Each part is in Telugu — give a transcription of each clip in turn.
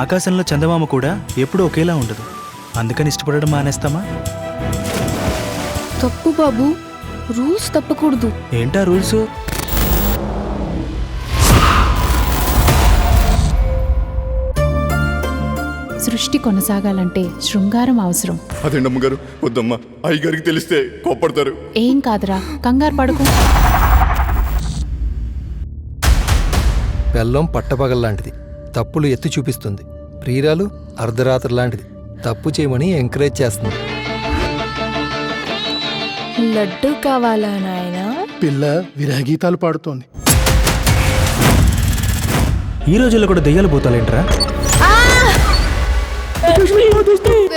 ఆకాశంలో చందమామ కూడా ఎప్పుడూ ఒకేలా ఉండదు. అందుకని ఇష్టపడడం మానేస్తామా? తప్పు బాబు, రూల్స్ తప్పకూడదు. ఏంటా రూల్స్? సృష్టి కొనసాగాలంటే శృంగారం అవసరం. అదేంటి అమ్మగారు, వద్దమ్మా, అయ్యగారికి తెలిస్తే కోప్పడతారు. ఏం కాదురా, కంగారు పడుకో. బెల్లం పట్టపగల్లాంటిది, తప్పులు ఎత్తి చూపిస్తుంది. ప్రియురాలు అర్ధరాత్రి లాంటిది, తప్పు చేయమని ఎంకరేజ్ చేస్తుంది. లడ్డు కావాలా నాయనా? పిల్ల విరహగీతాలు పాడుతోంది. ఈ రోజుల్లో కూడా దెయ్యాలు పోతాలేంట్రా?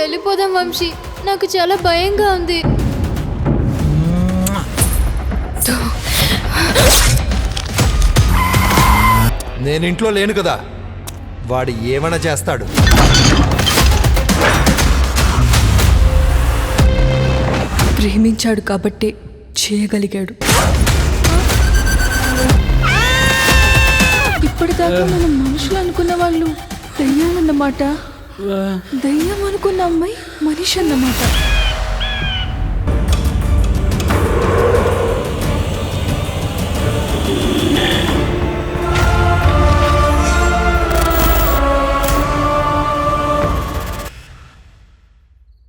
వెళ్ళిపోదాం వంశీ, నాకు చాలా భయంగా ఉంది. నేను ఇంట్లో లేను కదా, వాడు ఏమైనా చేస్తాడు. ప్రేమించాడు కాబట్టే చేయగలిగాడు. ఇప్పటిదాకా మనం మనుషులు అనుకున్న వాళ్ళు దయ్యాలన్నమాట, దయ్యం అనుకున్న అమ్మాయి మనిషి అన్నమాట.